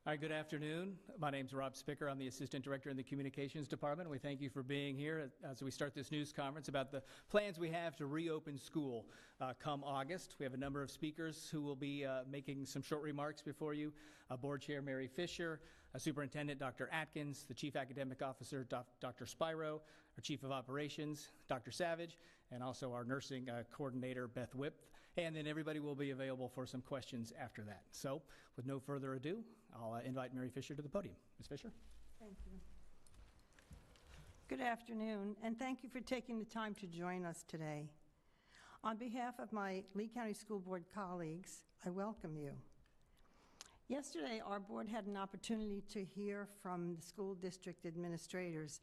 Hi, good afternoon. My name is Rob Spicker. I'm the Assistant Director in the Communications Department. We thank you for being here as we start this news conference about the plans we have to reopen school come August. We have a number of speakers who will be making some short remarks before you. Board Chair Mary Fisher, Superintendent Dr. Atkins, the Chief Academic Officer Dr. Spiro, our Chief of Operations Dr. Savage, and also our Nursing Coordinator Beth Whip. And then everybody will be available for some questions after that. So, with no further ado, I'll invite Mary Fisher to the podium. Ms. Fisher? Thank you. Good afternoon, and thank you for taking the time to join us today. On behalf of my Lee County School Board colleagues, I welcome you. Yesterday, our board had an opportunity to hear from the school district administrators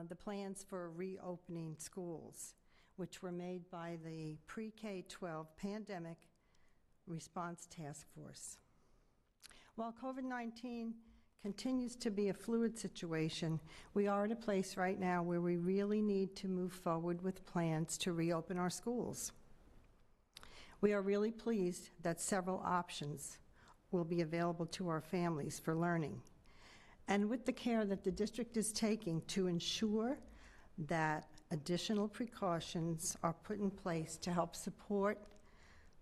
the plans for reopening schools, which were made by the Pre-K-12 Pandemic Response Task Force. While COVID-19 continues to be a fluid situation, we are at a place right now where we really need to move forward with plans to reopen our schools. We are really pleased that several options will be available to our families for learning, and with the care that the district is taking to ensure that additional precautions are put in place to help support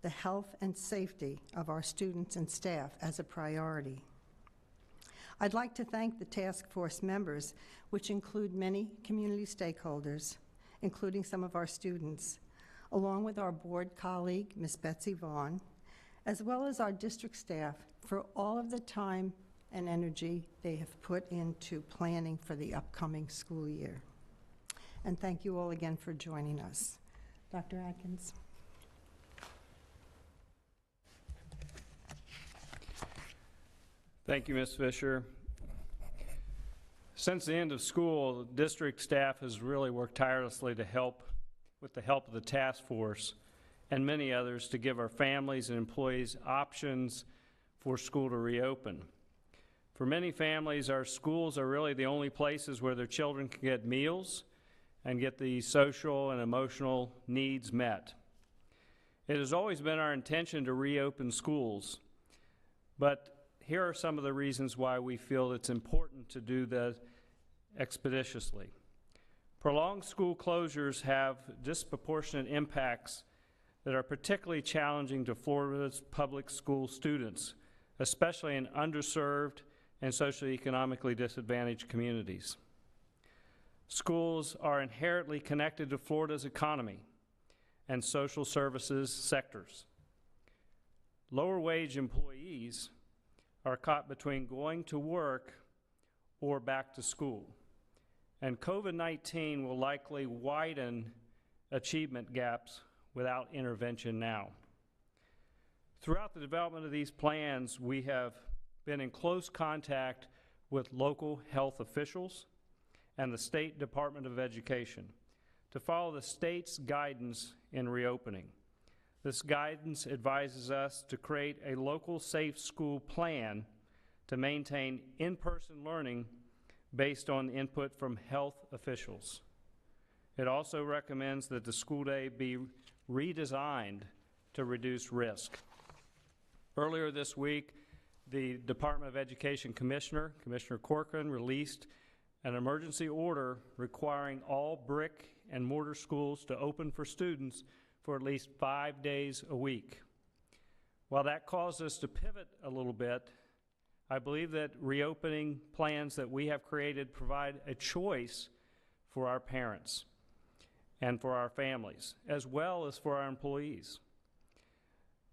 the health and safety of our students and staff as a priority. I'd like to thank the task force members, which include many community stakeholders, including some of our students, along with our board colleague, Ms. Betsy Vaughn, as well as our district staff for all of the time and energy they have put into planning for the upcoming school year. And thank you all again for joining us. Dr. Atkins. Thank you, Ms. Fisher. Since the end of school, the district staff has really worked tirelessly to help, with the help of the task force and many others, to give our families and employees options for school to reopen. For many families, our schools are really the only places where their children can get meals and get the social and emotional needs met. It has always been our intention to reopen schools, but here are some of the reasons why we feel it's important to do that expeditiously. Prolonged school closures have disproportionate impacts that are particularly challenging to Florida's public school students, especially in underserved and socioeconomically disadvantaged communities. Schools are inherently connected to Florida's economy and social services sectors. Lower wage employees are caught between going to work or back to school, and COVID-19 will likely widen achievement gaps without intervention now. Throughout the development of these plans, we have been in close contact with local health officials and the State Department of Education to follow the state's guidance in reopening. This guidance advises us to create a local safe school plan to maintain in-person learning based on input from health officials. It also recommends that the school day be redesigned to reduce risk. Earlier this week, the Department of Education Commissioner Corcoran, released an emergency order requiring all brick and mortar schools to open for students for at least 5 days a week. While that caused us to pivot a little bit, I believe that reopening plans that we have created provide a choice for our parents and for our families, as well as for our employees.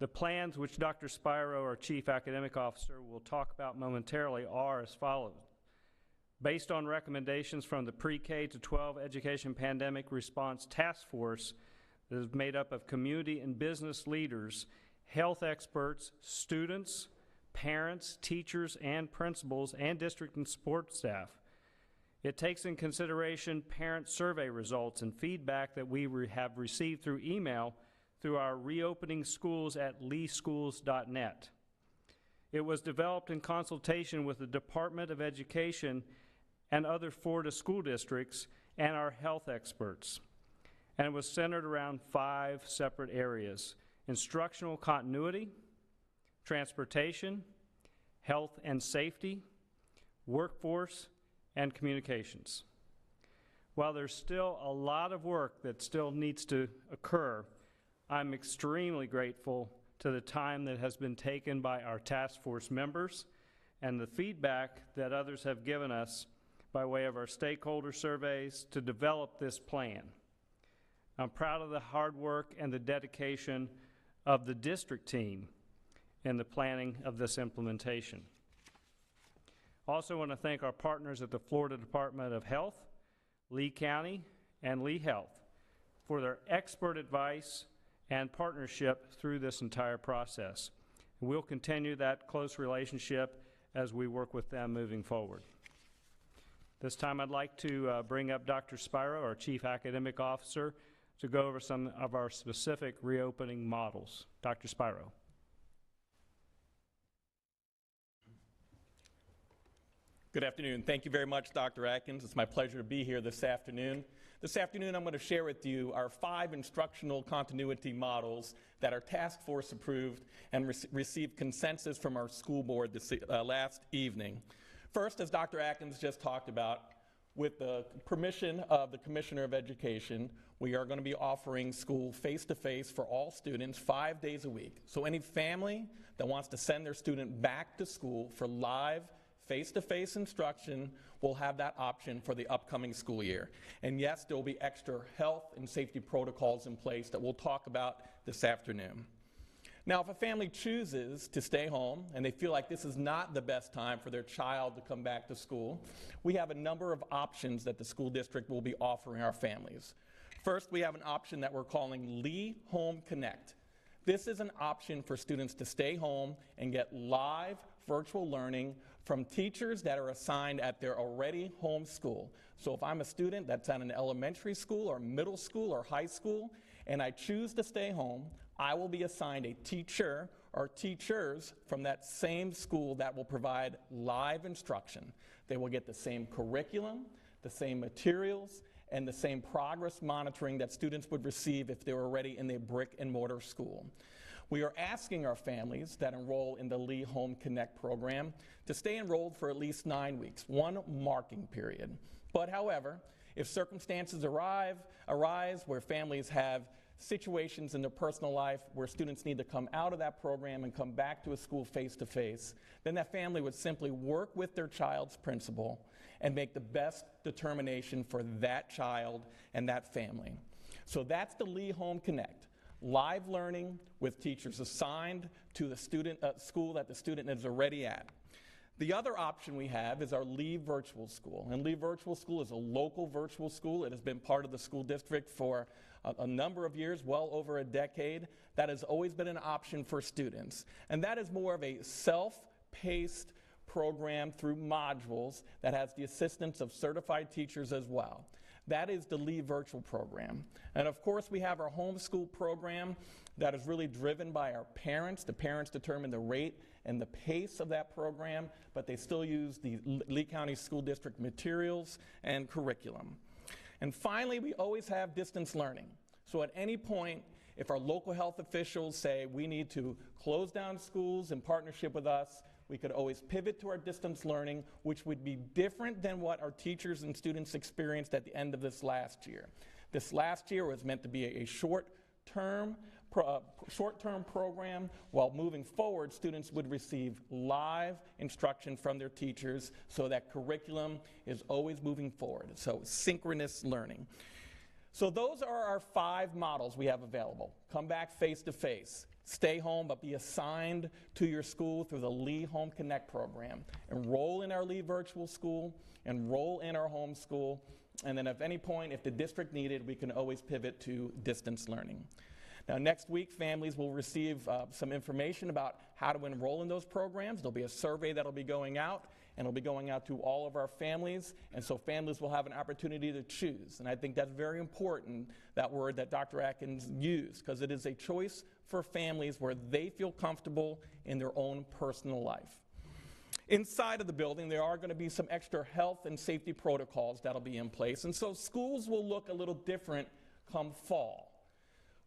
The plans, which Dr. Spiro, our Chief Academic Officer, will talk about momentarily, are as follows. Based on recommendations from the Pre-K to 12 Education Pandemic Response Task Force that is made up of community and business leaders, health experts, students, parents, teachers, and principals, and district and support staff. It takes in consideration parent survey results and feedback that we have received through email through our reopening schools at leeschools.net. It was developed in consultation with the Department of Education and other Florida school districts and our health experts. And it was centered around 5 separate areas: instructional continuity, transportation, health and safety, workforce, and communications. While there's still a lot of work that still needs to occur, I'm extremely grateful to the time that has been taken by our task force members and the feedback that others have given us by way of our stakeholder surveys to develop this plan. I'm proud of the hard work and the dedication of the district team in the planning of this implementation. Also want to thank our partners at the Florida Department of Health, Lee County, and Lee Health for their expert advice and partnership through this entire process. We'll continue that close relationship as we work with them moving forward. This time I'd like to bring up Dr. Spiro, our Chief Academic Officer, to go over some of our specific reopening models. Dr. Spiro. Good afternoon. Thank you very much, Dr. Atkins. It's my pleasure to be here this afternoon. This afternoon, I'm going to share with you our 5 instructional continuity models that our task force approved and received consensus from our school board this last evening. First, as Dr. Atkins just talked about, with the permission of the Commissioner of Education, we are going to be offering school face-to-face for all students 5 days a week. So any family that wants to send their student back to school for live face-to-face instruction will have that option for the upcoming school year. And yes, there will be extra health and safety protocols in place that we'll talk about this afternoon. Now, if a family chooses to stay home and they feel like this is not the best time for their child to come back to school, we have a number of options that the school district will be offering our families. First, we have an option that we're calling Lee Home Connect. This is an option for students to stay home and get live virtual learning from teachers that are assigned at their already home school. So if I'm a student that's at an elementary school or middle school or high school and I choose to stay home, I will be assigned a teacher or teachers from that same school that will provide live instruction. They will get the same curriculum, the same materials, and the same progress monitoring that students would receive if they were already in a brick and mortar school. We are asking our families that enroll in the Lee Home Connect program to stay enrolled for at least 9 weeks, 1 marking period. But however, if circumstances arise where families have situations in their personal life where students need to come out of that program and come back to a school face-to-face, then that family would simply work with their child's principal and make the best determination for that child and that family. So that's the Lee Home Connect. Live learning with teachers assigned to the student school that the student is already at. The other option we have is our Lee Virtual School. And Lee Virtual School is a local virtual school. It has been part of the school district for a number of years, well over a decade. That has always been an option for students. And that is more of a self-paced program through modules that has the assistance of certified teachers as well. That is the Lee Virtual program. And of course, we have our homeschool program that is really driven by our parents. The parents determine the rate and the pace of that program, but they still use the Lee County School District materials and curriculum. And finally, we always have distance learning. So at any point, if our local health officials say we need to close down schools in partnership with us, we could always pivot to our distance learning, which would be different than what our teachers and students experienced at the end of this last year. This last year was meant to be a short-term program, while moving forward, students would receive live instruction from their teachers, so that curriculum is always moving forward, so synchronous learning. So those are our 5 models we have available. Come back face-to-face. Stay home, but be assigned to your school through the Lee Home Connect program. Enroll in our Lee Virtual School, enroll in our home school, and then at any point, if the district needed, we can always pivot to distance learning. Now, next week, families will receive some information about how to enroll in those programs. There'll be a survey that'll be going out, and it'll be going out to all of our families, and so families will have an opportunity to choose. And I think that's very important, that word that Dr. Atkins used, because it is a choice for families where they feel comfortable in their own personal life. Inside of the building, there are going to be some extra health and safety protocols that'll be in place, and so schools will look a little different come fall.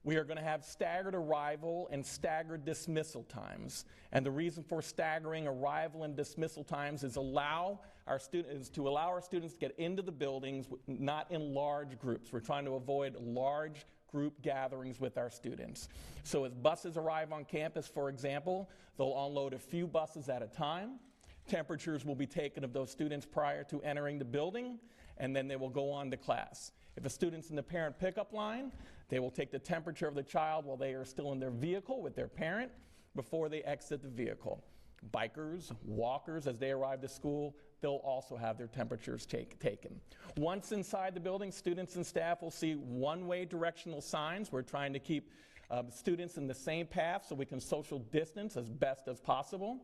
We are going to have staggered arrival and staggered dismissal times. And the reason for staggering arrival and dismissal times is to allow our students to get into the buildings, not in large groups. We're trying to avoid large group gatherings with our students. So as buses arrive on campus, for example, they'll unload a few buses at a time. Temperatures will be taken of those students prior to entering the building, and then they will go on to class. If a student's in the parent pickup line, they will take the temperature of the child while they are still in their vehicle with their parent before they exit the vehicle. Bikers, walkers, as they arrive to school, they'll also have their temperatures taken. Once inside the building, students and staff will see one-way directional signs. We're trying to keep students in the same path so we can social distance as best as possible.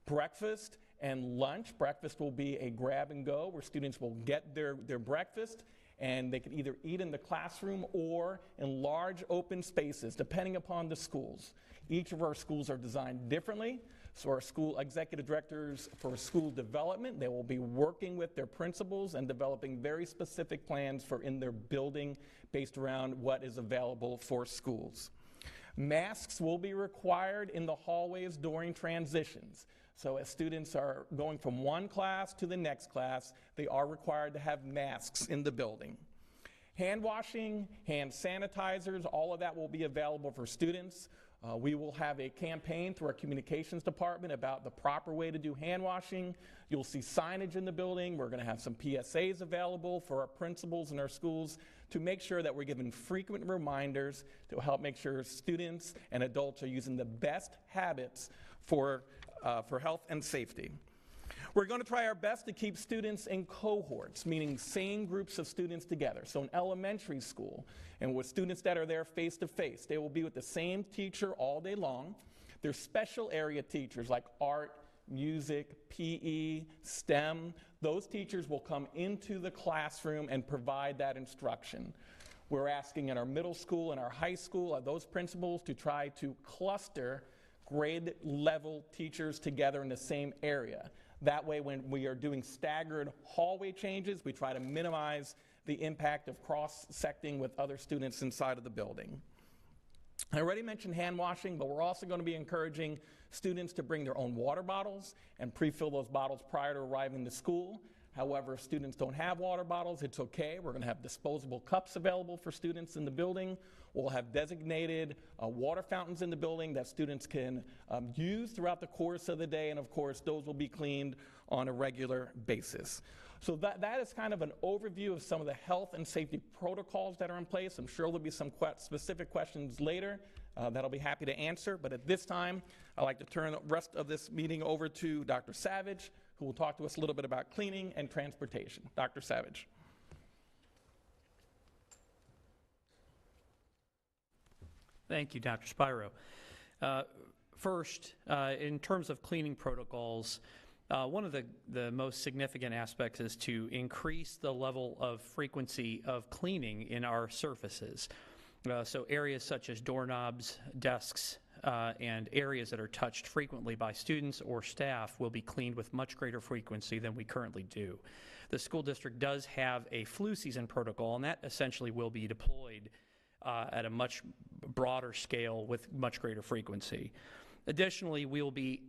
Breakfast and lunch. Breakfast will be a grab and go where students will get their breakfast, and they can either eat in the classroom or in large open spaces, depending upon the schools. Each of our schools are designed differently, so our school executive directors for school development, they will be working with their principals and developing very specific plans for in their building based around what is available for schools. Masks will be required in the hallways during transitions. So as students are going from one class to the next class, they are required to have masks in the building. Hand washing, hand sanitizers, all of that will be available for students. We will have a campaign through our communications department about the proper way to do hand washing. You'll see signage in the building. We're going to have some PSAs available for our principals in our schools to make sure that we're giving frequent reminders to help make sure students and adults are using the best habits for health and safety. We're going to try our best to keep students in cohorts, meaning same groups of students together. So in elementary school, and with students that are there face-to-face, they will be with the same teacher all day long. There's special area teachers like art, music, PE, STEM. Those teachers will come into the classroom and provide that instruction. We're asking in our middle school and our high school, those principals to try to cluster grade level teachers together in the same area. That way, when we are doing staggered hallway changes, we try to minimize the impact of cross-secting with other students inside of the building. I already mentioned hand washing, but we're also going to be encouraging students to bring their own water bottles and pre-fill those bottles prior to arriving to school. However, if students don't have water bottles, it's okay. We're going to have disposable cups available for students in the building. We'll have designated water fountains in the building that students can use throughout the course of the day, and of course, those will be cleaned on a regular basis. So that is kind of an overview of some of the health and safety protocols that are in place. I'm sure there'll be some specific questions later that I'll be happy to answer, but at this time, I'd like to turn the rest of this meeting over to Dr. Savage, who will talk to us a little bit about cleaning and transportation. Dr. Savage. Thank you, Dr. Spiro. First, in terms of cleaning protocols, one of the most significant aspects is to increase the level of frequency of cleaning in our surfaces. So areas such as doorknobs, desks, and areas that are touched frequently by students or staff will be cleaned with much greater frequency than we currently do. The school district does have a flu season protocol, and that essentially will be deployed at a much broader scale with much greater frequency. Additionally, we will be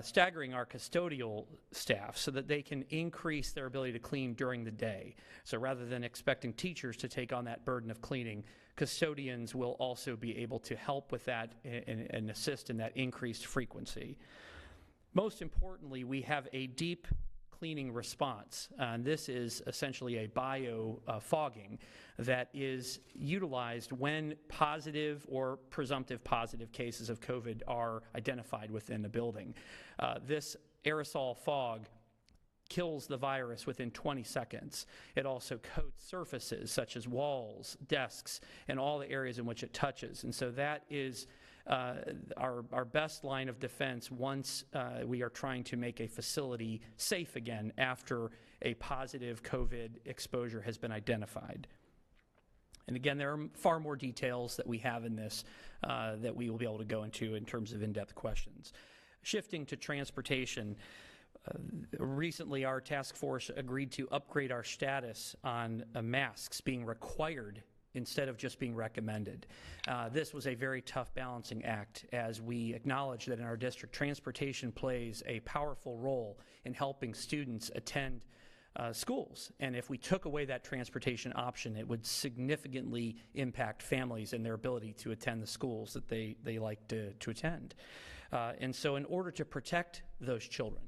staggering our custodial staff so that they can increase their ability to clean during the day. So rather than expecting teachers to take on that burden of cleaning, custodians will also be able to help with that and assist in that increased frequency. Most importantly, we have a deep cleaning response. And this is essentially a bio-fogging that is utilized when positive or presumptive positive cases of COVID are identified within the building. This aerosol fog kills the virus within 20 seconds. It also coats surfaces such as walls, desks, and all the areas in which it touches. And so that is our best line of defense once we are trying to make a facility safe again after a positive COVID exposure has been identified. And again, there are far more details that we have in this that we will be able to go into in terms of in-depth questions. Shifting to transportation, recently our task force agreed to upgrade our status on masks being required instead of just being recommended. This was a very tough balancing act, as we acknowledge that in our district, transportation plays a powerful role in helping students attend schools. And if we took away that transportation option, it would significantly impact families and their ability to attend the schools that they like to attend. And so in order to protect those children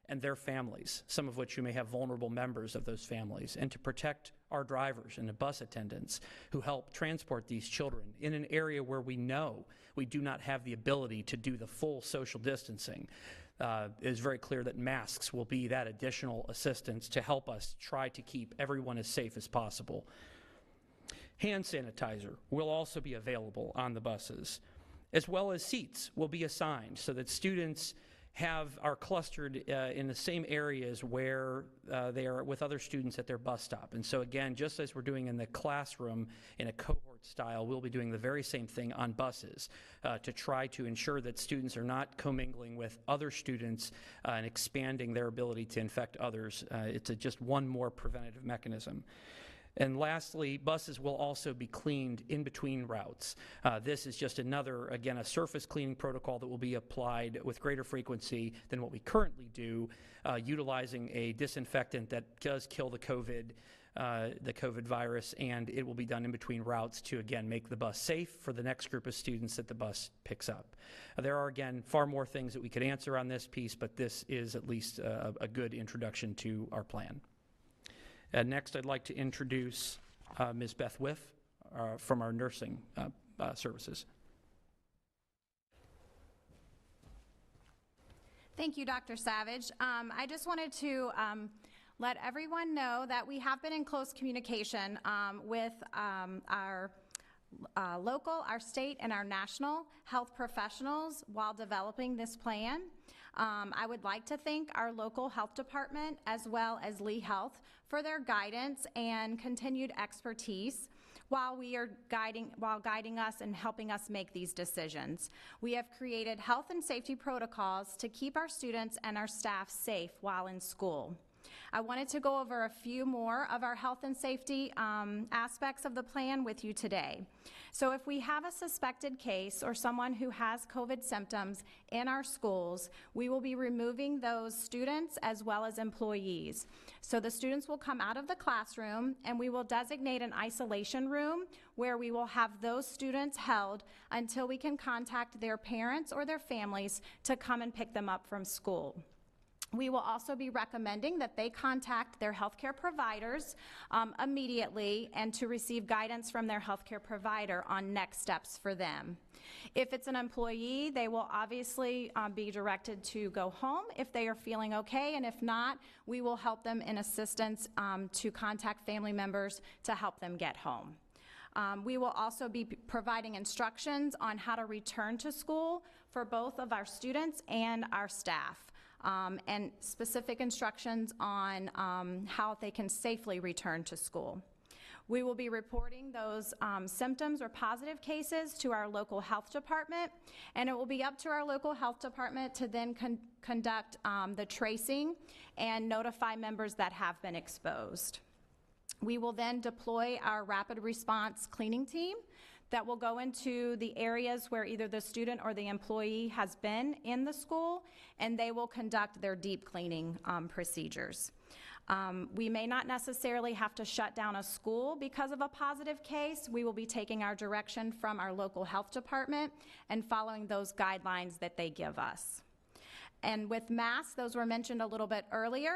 and their families, some of which you may have vulnerable members of those families, and to protect our drivers and the bus attendants who help transport these children in an area where we know we do not have the ability to do the full social distancing, it is very clear that masks will be that additional assistance to help us try to keep everyone as safe as possible. Hand sanitizer will also be available on the buses, as well as seats will be assigned so that students are clustered in the same areas where they are with other students at their bus stop. And so again, just as we're doing in the classroom in a cohort style, we'll be doing the very same thing on buses to try to ensure that students are not commingling with other students and expanding their ability to infect others. It's just one more preventative mechanism. And lastly, buses will also be cleaned in between routes. This is just another, again, a surface cleaning protocol that will be applied with greater frequency than what we currently do, utilizing a disinfectant that does kill the COVID virus, and it will be done in between routes to, again, make the bus safe for the next group of students that the bus picks up. There are, again, far more things that we could answer on this piece, but this is at least a good introduction to our plan. Next, I'd like to introduce Ms. Beth Whiff from our nursing services. Thank you, Dr. Savage. I just wanted to let everyone know that we have been in close communication with our local, our state, and our national health professionals while developing this plan. I would like to thank our local health department as well as Lee Health for their guidance and continued expertise while guiding us and helping us make these decisions. We have created health and safety protocols to keep our students and our staff safe while in school. I wanted to go over a few more of our health and safety aspects of the plan with you today. So if we have a suspected case or someone who has COVID symptoms in our schools, we will be removing those students as well as employees. So the students will come out of the classroom and we will designate an isolation room where we will have those students held until we can contact their parents or their families to come and pick them up from school. We will also be recommending that they contact their healthcare providers immediately and to receive guidance from their healthcare provider on next steps for them. If it's an employee, they will obviously be directed to go home if they are feeling okay, and if not, we will help them in assistance to contact family members to help them get home. We will also be providing instructions on how to return to school for both of our students and our staff. And specific instructions on how they can safely return to school. We will be reporting those symptoms or positive cases to our local health department, and it will be up to our local health department to then conduct the tracing and notify members that have been exposed. We will then deploy our rapid response cleaning team that will go into the areas where either the student or the employee has been in the school, and they will conduct their deep cleaning procedures. We may not necessarily have to shut down a school because of a positive case. We will be taking our direction from our local health department and following those guidelines that they give us. And with masks, those were mentioned a little bit earlier.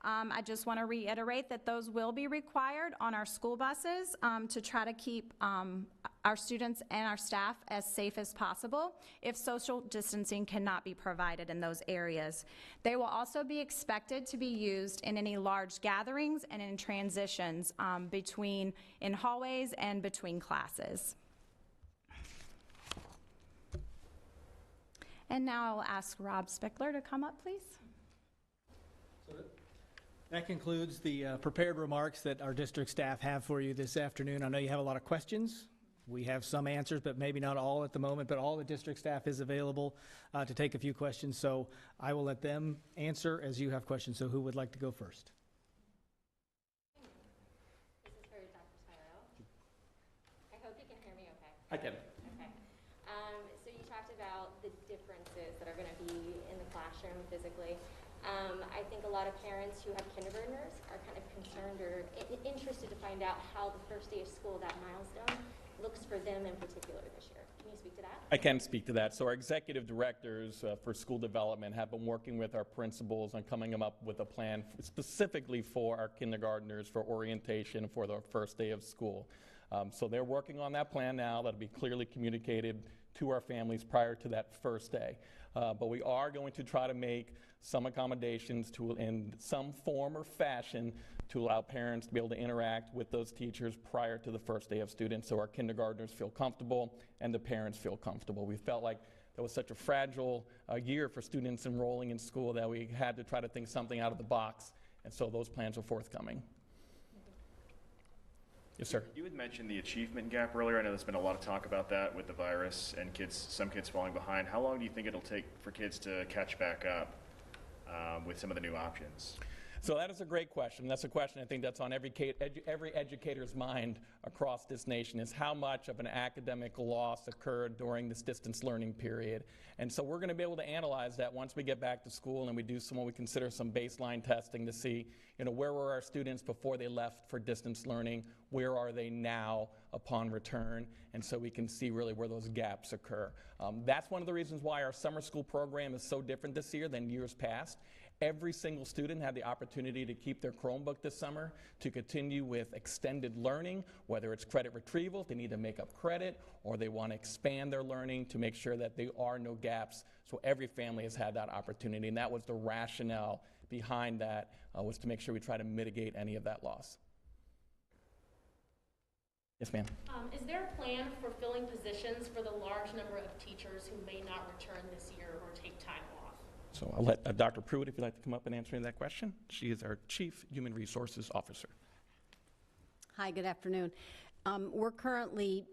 I just want to reiterate that those will be required on our school buses to try to keep our students and our staff as safe as possible if social distancing cannot be provided in those areas. They will also be expected to be used in any large gatherings and in transitions in hallways and between classes. And now I'll ask Rob Spickler to come up, please. That concludes the prepared remarks that our district staff have for you this afternoon. I know you have a lot of questions. We have some answers, but maybe not all at the moment, but all the district staff is available to take a few questions. So I will let them answer as you have questions. So who would like to go first? This is for Dr. Tyrell. I can. Okay. So you talked about the differences that are going to be in the classroom physically. I think a lot of parents who have kindergartners are kind of concerned or interested to find out how the first day of school, that milestone, looks for them in particular this year. Can you speak to that? I can speak to that. So our executive directors for school development have been working with our principals on coming up with a plan specifically for our kindergartners for orientation for the first day of school. So they're working on that plan now. That'll be clearly communicated to our families prior to that first day. But we are going to try to make some accommodations in some form or fashion to allow parents to be able to interact with those teachers prior to the first day of students so our kindergartners feel comfortable and the parents feel comfortable. We felt like that was such a fragile year for students enrolling in school that we had to try to think something out of the box, and so those plans are forthcoming. Yes, sir. You had mentioned the achievement gap earlier. I know there's been a lot of talk about that with the virus and some kids falling behind. How long do you think it'll take for kids to catch back up with some of the new options? So that is a great question. That's a question I think that's on every educator's mind across this nation, is how much of an academic loss occurred during this distance learning period. And so we're going to be able to analyze that once we get back to school and we do what we consider some baseline testing to see, where were our students before they left for distance learning, where are they now upon return, and so we can see really where those gaps occur. That's one of the reasons why our summer school program is so different this year than years past. Every single student had the opportunity to keep their Chromebook this summer, to continue with extended learning, whether it's credit retrieval, if they need to make up credit, or they want to expand their learning to make sure that there are no gaps. So every family has had that opportunity, and that was the rationale behind that, was to make sure we try to mitigate any of that loss. Yes, ma'am. Is there a plan for filling positions for the large number of teachers who may not return this year or take time off? So I'll let Dr. Pruitt, if you'd like to come up and answer that question. She is our Chief Human Resources Officer. Hi, good afternoon. We're currently,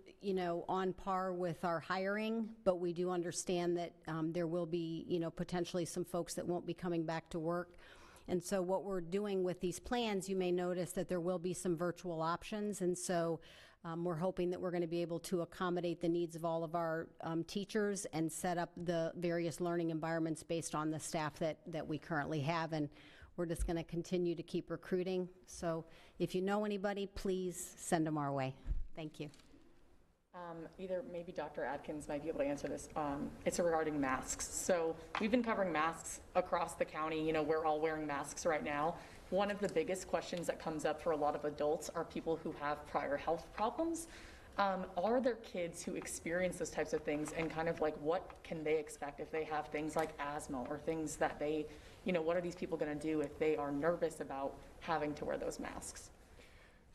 on par with our hiring, but we do understand that there will be, potentially some folks that won't be coming back to work. And so what we're doing with these plans, you may notice that there will be some virtual options. And so we're hoping that we're going to be able to accommodate the needs of all of our teachers and set up the various learning environments based on the staff that we currently have. And we're just going to continue to keep recruiting. So if you know anybody, please send them our way. Thank you. Either maybe Dr. Atkins might be able to answer this. It's regarding masks. So we've been covering masks across the county. We're all wearing masks right now. One of the biggest questions that comes up for a lot of adults are people who have prior health problems. Are there kids who experience those types of things, and kind of like what can they expect if they have things like asthma or things that they, what are these people going to do if they are nervous about having to wear those masks?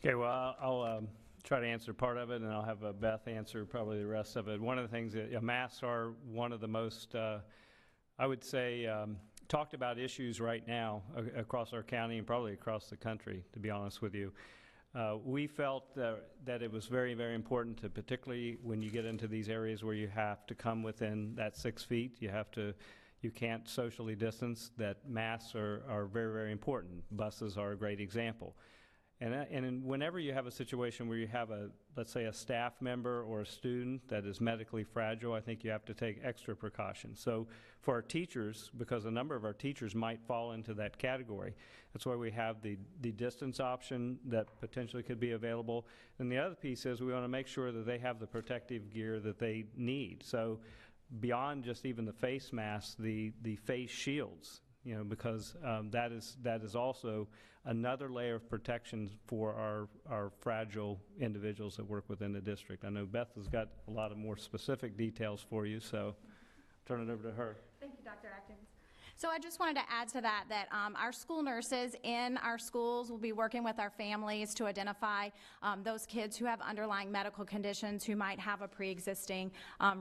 Okay, well, I'll try to answer part of it, and I'll have Beth answer probably the rest of it. One of the things that masks are one of the most, I would say, talked about issues right now across our county and probably across the country, to be honest with you. We felt that it was very, very important to, particularly when you get into these areas where you have to come within that 6 feet, you can't socially distance, that masks are very, very important. Buses are a great example. And whenever you have a situation where you have let's say a staff member or a student that is medically fragile, I think you have to take extra precautions. So for our teachers, because a number of our teachers might fall into that category, that's why we have the distance option that potentially could be available. And the other piece is we want to make sure that they have the protective gear that they need. So beyond just even the face masks, the face shields, because that is also another layer of protection for our fragile individuals that work within the district. I know Beth has got a lot of more specific details for you, so turn it over to her. Thank you, Dr. Atkins. So I just wanted to add to that our school nurses in our schools will be working with our families to identify those kids who have underlying medical conditions, who might have a pre-existing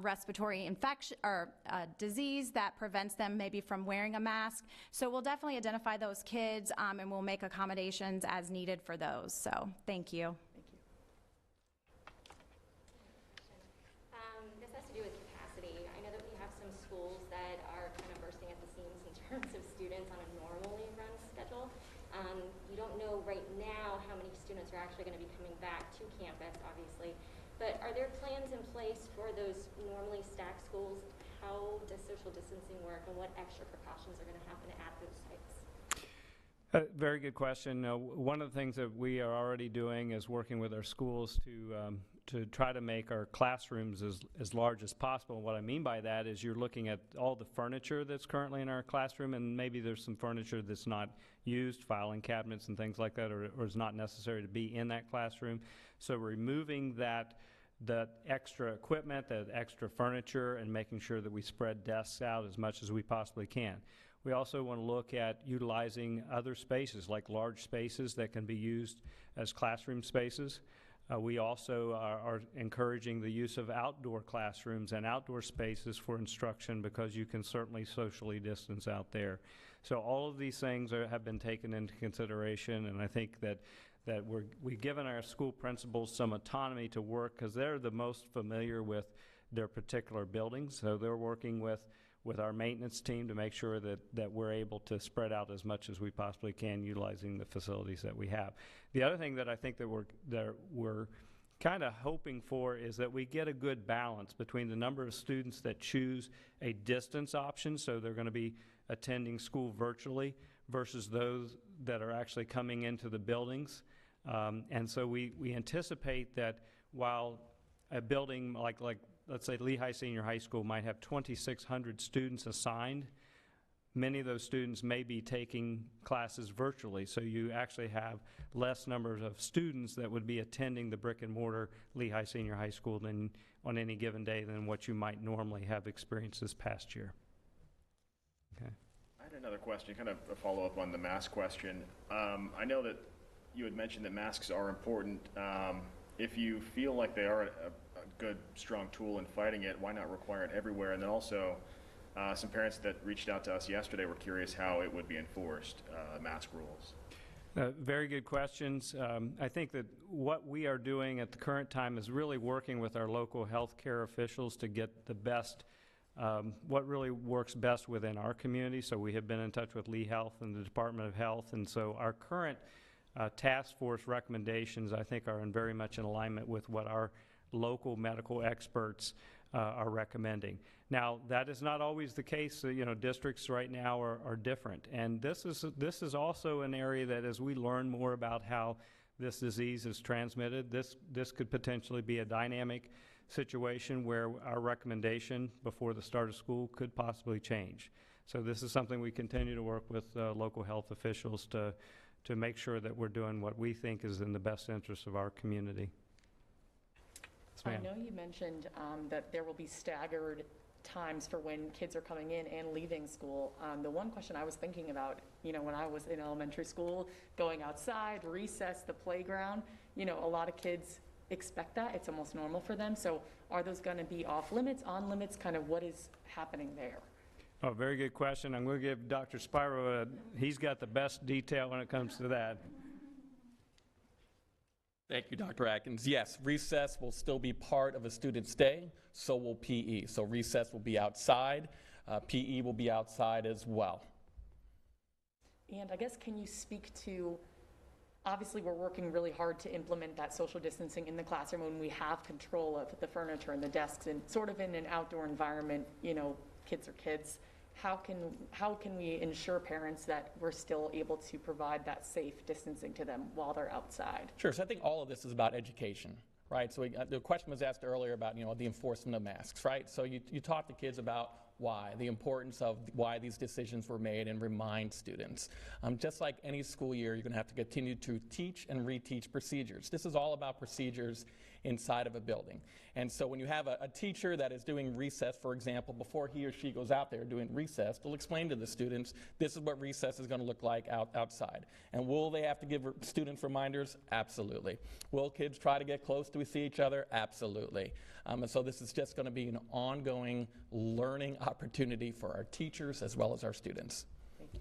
respiratory infection or disease that prevents them maybe from wearing a mask. So we'll definitely identify those kids and we'll make accommodations as needed for those. So thank you. This has to do with capacity. I know that we have some schools that are kind of bursting at the seams in terms of students on a normally run schedule. You don't know right now how many students are actually going to be coming back to campus, obviously, but are there plans plans in place for those normally stacked schools? How does social distancing work, and what extra precautions are going to happen at those sites? Very good question. One of the things that we are already doing is working with our schools to try to make our classrooms as large as possible. What I mean by that is you're looking at all the furniture that's currently in our classroom, and maybe there's some furniture that's not used, filing cabinets and things like that, or is not necessary to be in that classroom. So removing that extra equipment, that extra furniture, and making sure that we spread desks out as much as we possibly can. We also want to look at utilizing other spaces, like large spaces that can be used as classroom spaces. We also are encouraging the use of outdoor classrooms and outdoor spaces for instruction, because you can certainly socially distance out there. So all of these things have been taken into consideration, and I think that we've given our school principals some autonomy to work, because they're the most familiar with their particular buildings. So they're working with our maintenance team to make sure that we're able to spread out as much as we possibly can, utilizing the facilities that we have. The other thing that I think that we're kind of hoping for is that we get a good balance between the number of students that choose a distance option, so they're going to be attending school virtually, versus those that are actually coming into the buildings. And so we anticipate that while a building like let's say Lehigh Senior High School might have 2,600 students assigned, many of those students may be taking classes virtually. So you actually have less numbers of students that would be attending the brick and mortar Lehigh Senior High School than on any given day than what you might normally have experienced this past year. Okay. I had another question, kind of a follow-up on the mask question. I know that you had mentioned that masks are important. If you feel like they are a good, strong tool in fighting it, why not require it everywhere? And then also, some parents that reached out to us yesterday were curious how it would be enforced, mask rules. Very good questions. I think that what we are doing at the current time is really working with our local healthcare officials to get the best, what really works best within our community. So we have been in touch with Lee Health and the Department of Health, and so our current task force recommendations, I think, are very much in alignment with what our local medical experts are recommending. Now, that is not always the case. Districts right now are different, and this is also an area that, as we learn more about how this disease is transmitted, this could potentially be a dynamic situation where our recommendation before the start of school could possibly change. So this is something we continue to work with local health officials to make sure that we're doing what we think is in the best interest of our community. I know you mentioned that there will be staggered times for when kids are coming in and leaving school. The one question I was thinking about, when I was in elementary school, going outside, recess, the playground, a lot of kids expect that. It's almost normal for them. So are those going to be off limits, on limits, kind of what is happening there? Oh, very good question. I'm going to give Dr. Spiro, he's got the best detail when it comes to that. Thank you, Dr. Atkins. Yes, recess will still be part of a student's day, so will PE. So recess will be outside. PE will be outside as well. And I guess, can you speak to, obviously we're working really hard to implement that social distancing in the classroom when we have control of the furniture and the desks, and sort of in an outdoor environment, kids are kids. How can we ensure parents that we're still able to provide that safe distancing to them while they're outside? Sure. So I think all of this is about education, right? So the question was asked earlier about, the enforcement of masks, right? So you talk to kids about why, the importance of why these decisions were made, and remind students. Just like any school year, you're going to have to continue to teach and reteach procedures. This is all about procedures inside of a building. And so when you have a teacher that is doing recess, for example, before he or she goes out there doing recess, they'll explain to the students, this is what recess is going to look like outside. And will they have to give students reminders? Absolutely. Will kids try to get close to see each other? Absolutely. And so this is just going to be an ongoing learning opportunity for our teachers as well as our students. Thank you.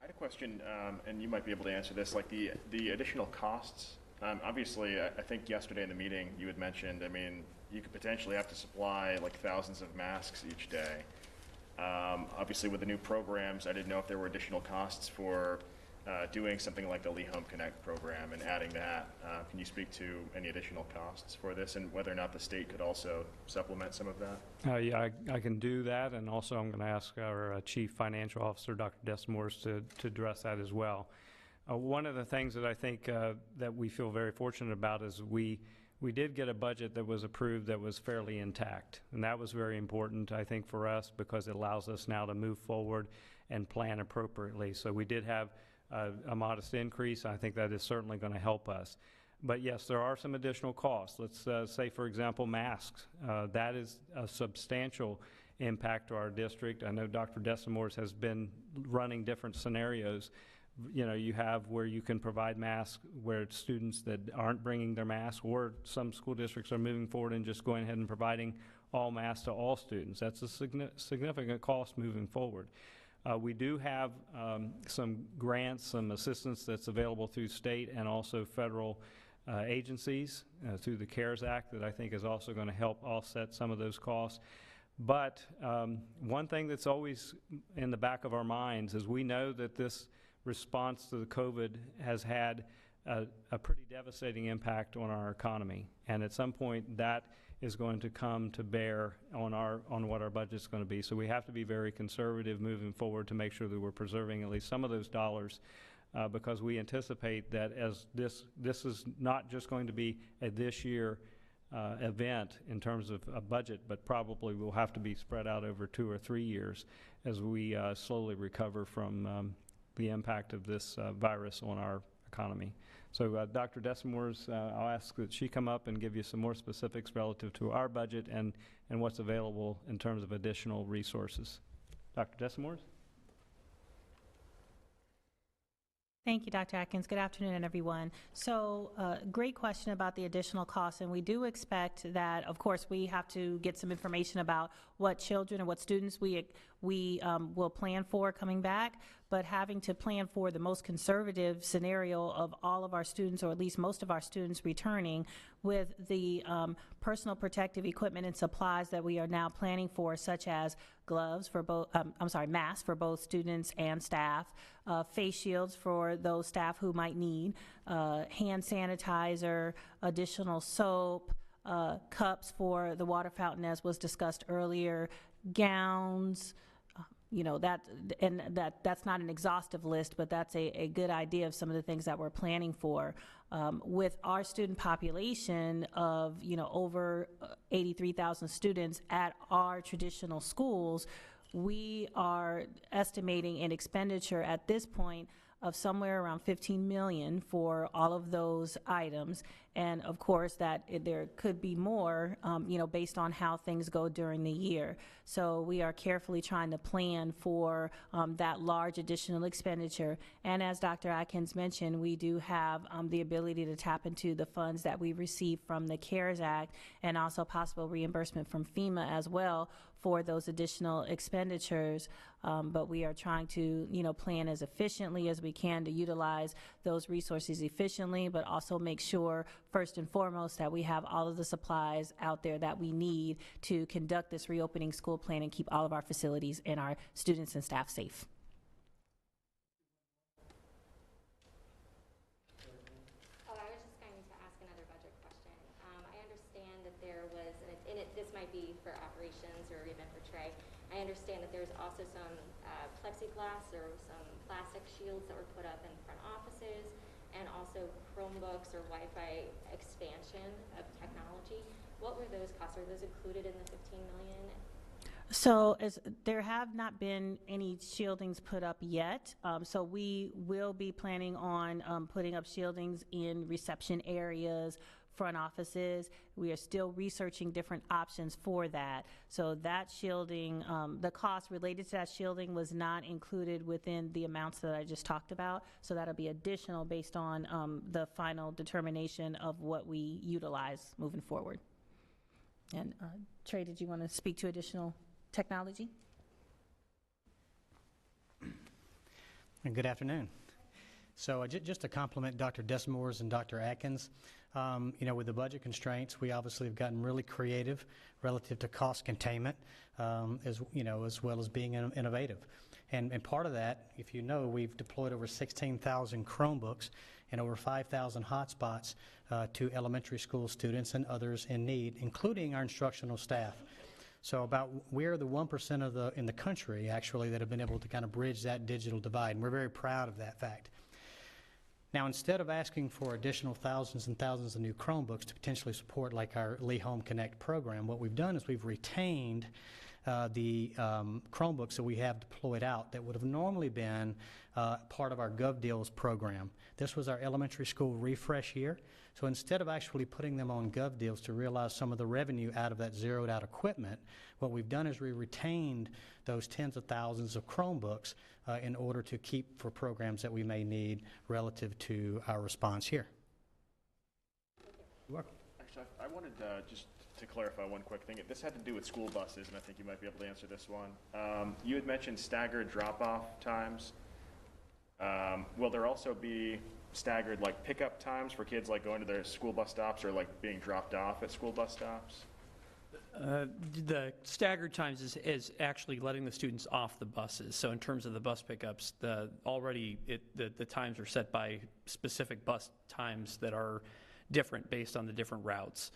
I had a question, and you might be able to answer this, like the additional costs. Obviously, I think yesterday in the meeting you had mentioned, you could potentially have to supply like thousands of masks each day. Obviously, with the new programs, I didn't know if there were additional costs for doing something like the Lee Home Connect program and adding that. Can you speak to any additional costs for this and whether or not the state could also supplement some of that? Yeah, I can do that, and also I'm going to ask our Chief Financial Officer, Dr. Desmores, to address that as well. One of the things that I think that we feel very fortunate about is we did get a budget that was approved that was fairly intact, and that was very important, I think, for us because it allows us now to move forward and plan appropriately. So we did have a modest increase. I think that is certainly going to help us. But yes, there are some additional costs. Let's say, for example, masks. That is a substantial impact to our district. I know Dr. Desmores has been running different scenarios. You know, you have where you can provide masks where students that aren't bringing their masks, or some school districts are moving forward and just going ahead and providing all masks to all students. That's a significant cost moving forward. We do have some grants, some assistance that's available through state and also federal agencies through the CARES Act that I think is also going to help offset some of those costs. But one thing that's always in the back of our minds is we know that this response to the COVID has had a pretty devastating impact on our economy. And at some point that is going to come to bear on what our budget's going to be. So we have to be very conservative moving forward to make sure that we're preserving at least some of those dollars because we anticipate that as this is not just going to be a this year event in terms of a budget, but probably will have to be spread out over 2 or 3 years as we slowly recover from the impact of this virus on our economy. So Dr. Desmores, I'll ask that she come up and give you some more specifics relative to our budget and what's available in terms of additional resources. Dr. Desmores? Thank you, Dr. Atkins. Good afternoon, everyone. So, great question about the additional costs, and we do expect that, of course, we have to get some information about what children or what students we will plan for coming back, but having to plan for the most conservative scenario of all of our students, or at least most of our students returning, with the personal protective equipment and supplies that we are now planning for, such as gloves for both, masks for both students and staff, face shields for those staff who might need, hand sanitizer, additional soap, cups for the water fountain as was discussed earlier, gowns, that's not an exhaustive list, but that's a good idea of some of the things that we're planning for. With our student population of, over 83,000 students at our traditional schools, we are estimating an expenditure at this point of somewhere around $15 million for all of those items. And of course that there could be more, based on how things go during the year. So we are carefully trying to plan for that large additional expenditure. And as Dr. Atkins mentioned, we do have the ability to tap into the funds that we receive from the CARES Act and also possible reimbursement from FEMA as well for those additional expenditures. But we are trying to, plan as efficiently as we can to utilize those resources efficiently, but also make sure, first and foremost, that we have all of the supplies out there that we need to conduct this reopening school plan and keep all of our facilities and our students and staff safe. Oh, I was just going to ask another budget question. I understand that there was, and this might be for operations or even for Trey, I understand that there's also some plexiglass or some plastic shields that were put up in front offices, and also Chromebooks or Wi-Fi expansion of technology. What were those costs? Are those included in the $15 million? So there have not been any shieldings put up yet. So we will be planning on putting up shieldings in reception areas, front offices. We are still researching different options for that. So that shielding, the cost related to that shielding was not included within the amounts that I just talked about. So that'll be additional based on the final determination of what we utilize moving forward. And Trey, did you want to speak to additional technology? Good afternoon. So just to compliment Dr. Desmores and Dr. Atkins, with the budget constraints, we obviously have gotten really creative relative to cost containment, as well as being innovative. And part of that, if you know, we've deployed over 16,000 Chromebooks and over 5,000 hotspots to elementary school students and others in need, including our instructional staff. So we're the 1% in the country, actually, that have been able to kind of bridge that digital divide, and we're very proud of that fact. Now, instead of asking for additional thousands and thousands of new Chromebooks to potentially support like our Lee Home Connect program, what we've done is we've retained the Chromebooks that we have deployed out that would have normally been part of our GovDeals program. This was our elementary school refresh year. So instead of actually putting them on GovDeals to realize some of the revenue out of that zeroed out equipment, what we've done is we retained those tens of thousands of Chromebooks in order to keep for programs that we may need relative to our response here. You're welcome. Actually, I wanted just to clarify one quick thing. This had to do with school buses, and I think you might be able to answer this one. You had mentioned staggered drop-off times. Will there also be staggered like pickup times for kids like going to their school bus stops or like being dropped off at school bus stops? The staggered times is actually letting the students off the buses. So in terms of the bus pickups, the times are set by specific bus times that are different based on the different routes.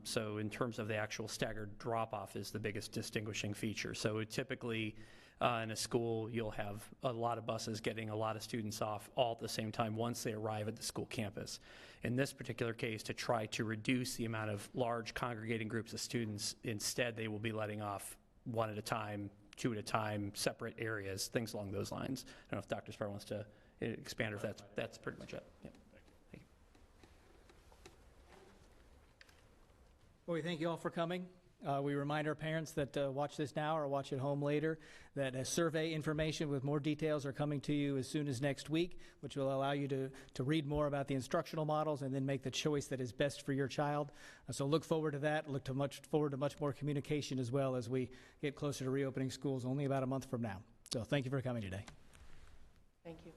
So in terms of the actual staggered drop-off is the biggest distinguishing feature. So typically in a school, you'll have a lot of buses getting a lot of students off all at the same time once they arrive at the school campus. In this particular case, to try to reduce the amount of large congregating groups of students, instead they will be letting off one at a time, two at a time, separate areas, things along those lines. I don't know if Dr. Sparrow wants to expand, or if that's pretty much it. Yeah. Thank you. Well, we thank you all for coming. We remind our parents that watch this now or watch at home later, that survey information with more details are coming to you as soon as next week, which will allow you to read more about the instructional models and then make the choice that is best for your child. So look forward to that. Look forward to much more communication as well as we get closer to reopening schools only about a month from now. So thank you for coming today. Thank you.